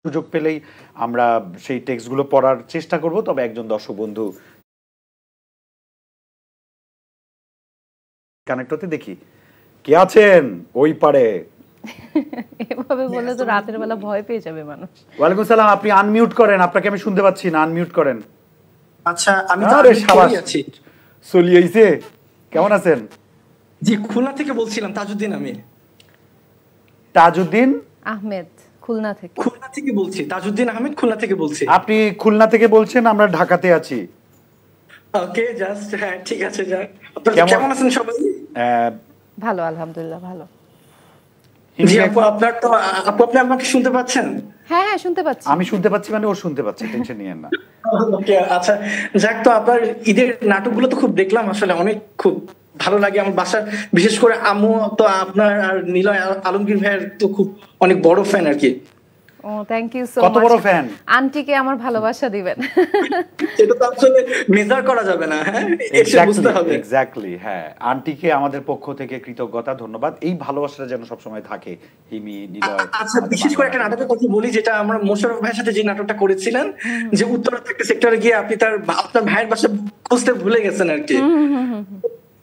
সুযোগ পেলেই আমরা সেই টেক্সটগুলো পড়ার চেষ্টা করব। তবে একজন দর্শক বন্ধু কানেক্ট হতে দেখি কে আছেন ওই পারে। এভাবে বললে তো রাতের বেলা ভয় পেয়ে যাবে মানুষ। ওয়ালাইকুম সালাম, আপনি আনমিউট করেন, আপনাকে আমি শুনতে পাচ্ছি না, আনমিউট করেন। আচ্ছা আমি তো আনমিউট আছি। চলি আইছে, কেমন আছেন? জি খুলনা থেকে বলছিলাম, তাজউদ্দিন আমি। তাজউদ্দিন আহমেদ খুলনা থেকে। খুলনা থেকে বলছি, তাজউদ্দিন আহমেদ খুলনা থেকে বলছি। আপনি খুলনা থেকে বলছেন, আমরা ঢাকাতে আছি। ওকে জাস্ট হ্যাঁ ঠিক আছে যাক। আপনারা কেমন আছেন সবাই? ভালো আলহামদুলিল্লাহ ভালো। জি আপু আপনার তো আপনি আমাকে শুনতে পাচ্ছেন? হ্যাঁ হ্যাঁ শুনতে পাচ্ছি। আমি শুনতে পাচ্ছি মানে ও শুনতে পাচ্ছে, টেনশন নিয়েন না। ওকে আচ্ছা যাক, তো আপনার ঈদের নাটকগুলো তো খুব দেখলাম, আসলে অনেক খুব ভালো লাগে। আমার বাসার বিশেষ করে আম্মু তো আপনার আর নিলয় আলমগীর ভাইয়ের তো খুব অনেক বড় ফ্যান আর কি। ও থ্যাংক ইউ সো মাচ। কত বড় ফ্যান? আন্টিকে আমার ভালোবাসা দিবেন। এটা তো আসলে মেজার করা যাবে না, হ্যাঁ এটা বুঝতে হবে। এক্স্যাক্টলি হ্যাঁ, আন্টিকে আমাদের পক্ষ থেকে কৃতজ্ঞতা, ধন্যবাদ। এই ভালোবাসাটা যেন সব সময় থাকে হিমি নিলয়। আচ্ছা বিশেষ করে একটা নাটকের কথা বলি, যেটা আমরা মোশাররফ ভাইয়ের সাথে যে নাটকটা করেছিলেন, যে উত্তরাতে একটা সেক্টরে গিয়ে আপনি আপনার ভাইয়ের বাসা খুঁজতে ভুলে গেছেন আর কি।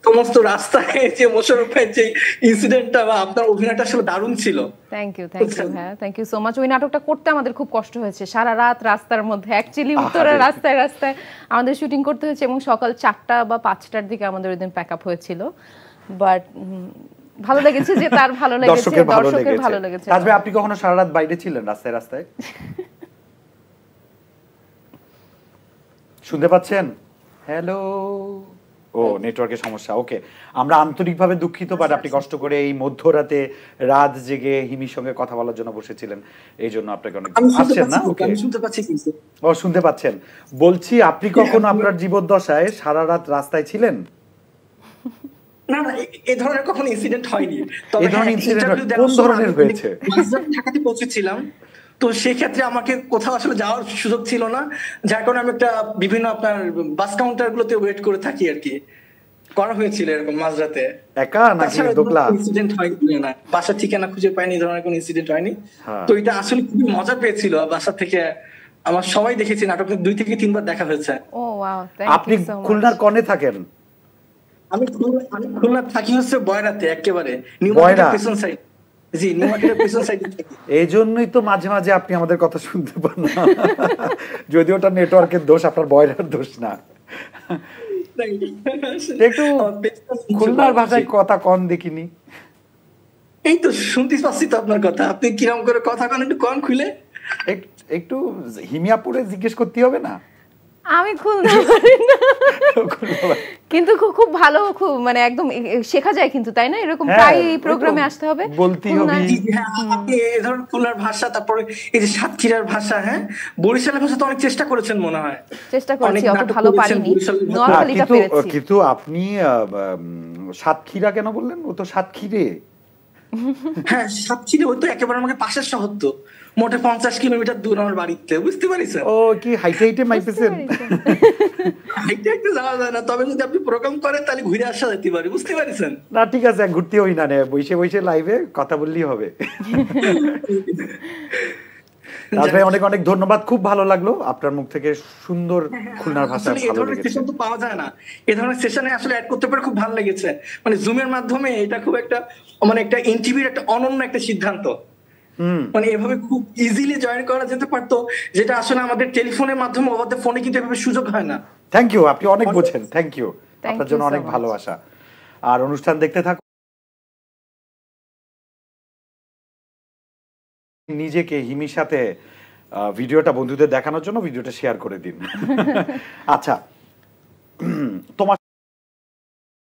সমস্ত রাস্তায় যে মোশাররফ ভাইয়ের যে ইনসিডেন্টটা বা আপনার অভিনয়টা আসলে দারুণ ছিল। থ্যাংক ইউ হ্যাঁ থ্যাংক ইউ সো মাচ। ওই নাটকটা করতে আমাদের খুব কষ্ট হয়েছে, সারা রাত রাস্তার মধ্যে, অ্যাকচুয়ালি উত্তরের রাস্তায় রাস্তায় আমাদের শুটিং করতে হয়েছে, এবং সকাল 4টা বা 5টার দিকে আমাদের ওই দিন প্যাক আপ হয়েছিল। বাট ভালো লেগেছে যে তার ভালো লেগেছে, দর্শকের ভালো লেগেছে। তাজবে আপনি কখনো সারা রাত বাইরে ছিলেন রাস্তায় রাস্তায়? শুনতে পাচ্ছেন? হ্যালো। ও নেটওয়ার্কের সমস্যা, ওকে। আমরা আন্তরিকভাবে দুঃখিত, বাট আপনি কষ্ট করে এই মধ্যরাতে রাত জেগে হিমির সঙ্গে কথা বলার জন্য বসেছিলেন, এই জন্য আপনাকে অনেক আসছেন না। ওকে ও শুনতে পাচ্ছেন। বলছি আপনি কখনো আপনার জীবদ্দশায় সারা রাত রাস্তায় ছিলেন? না না এই ধরনের কখনো ইনসিডেন্ট হয়নি। এই ধরনের ইনসিডেন্ট কোন ধরনের হয়েছে? ঢাকাতে পৌঁছেছিলাম, তো সেই ক্ষেত্রে আমাকে কোথাও আসলে যাওয়ার সুযোগ ছিল না, যার কারণে আমি একটা বিভিন্ন আপনার বাস কাউন্টার গুলোতে ওয়েট করে থাকি আর কি। করা হয়েছিল এরকম মাঝরাতে। একা নাকি দোকলা? ইনসিডেন্ট হয়নি না, বাসার ঠিকানা খুঁজে পাইনি, এই ধরনের কোনো ইনসিডেন্ট হয়নি। তো এটা আসলে খুবই মজা পেয়েছিল বাসা থেকে। আমার সবাই দেখেছি, নাটকে 2 থেকে 3 বার দেখা হয়েছে। ও ওয়াও থ্যাংক ইউ আপনি সো মাচ। খুলনার কোণে থাকেন? আমি খুলনা থাকি হচ্ছে বয়রাতে, একেবারে নিউ মার্কেটের পেছন সাইড। জি নিউ মার্কেটের পেছন সাইডে থাকি। এই জন্যই তো মাঝে মাঝে আপনি আমাদের কথা শুনতে পান না, যদি ওটা নেটওয়ার্কের দোষ, আপনার বয়রার দোষ না। একটু খুলনার ভাষায় কথা কন দেখিনি। এই তো শুনতে পাচ্ছি তো আপনার কথা, আপনি কিরকম করে কথা কন একটু কন খুলে। একটু হিমিয়াপুরে জিজ্ঞেস করতে হবে না? আমি খুলনা পারি না, কিন্তু খুব ভালো, খুব মানে একদম শেখা যায় কিন্তু, তাই না? এরকম প্রায় প্রোগ্রামে আসতে হবে, বলতেই হবে। এই ধরনের খুলনার ভাষা, তারপরে এই যে সাতক্ষীরার ভাষা, হ্যাঁ বরিশালের ভাষা তো অনেক চেষ্টা করেছেন মনে হয়। চেষ্টা করেছি, অত ভালো পারিনি, নোয়াখালীটা পেরেছি। কিন্তু আপনি সাতক্ষীরা কেন বললেন? ও তো সাতক্ষীরে। হ্যাঁ সাতক্ষীরা, ওই তো একেবারে আমাকে পাশের শহর, তো মোটে 50 কিলোমিটার দূর আমার বাড়িতে, বুঝতে পারিছেন? ও কি হাইটে হাইটে মাইপেছেন? হাইটে হাইটে যাওয়া যায় না, তবে যদি আপনি প্রোগ্রাম করেন তাহলে ঘুরে আসা যেতে পারে, বুঝতে পারিছেন? না ঠিক আছে, ঘুরতে হই না, বসে বসে লাইভে কথা বললেই হবে। ভাই অনেক অনেক ধন্যবাদ, খুব ভালো লাগলো আপনার মুখ থেকে সুন্দর খুলনার ভাষা ভালো লেগেছে। সেশন তো পাওয়া যায় না, এই ধরনের সেশনে আসলে অ্যাড করতে পারে, খুব ভালো লেগেছে। মানে জুমের মাধ্যমে এটা খুব একটা মানে একটা এনটিভির একটা অনন্য একটা সিদ্ধান্ত। মানে এভাবে খুব ইজিলি জয়েন করা যেতে পারতো, যেটা আসলে আমাদের টেলিফোনের মাধ্যমে ওভাবে ফোনে কিন্তু এভাবে সুযোগ হয় না। থ্যাংক ইউ, আপনি অনেক বোঝেন, থ্যাংক ইউ, আপনার জন্য অনেক ভালোবাসা। আর অনুষ্ঠান দেখতে থাকুন, নিজেকে হিমির সাথে ভিডিওটা বন্ধুদের দেখানোর জন্য ভিডিওটা শেয়ার করে দিন। আচ্ছা, তোমার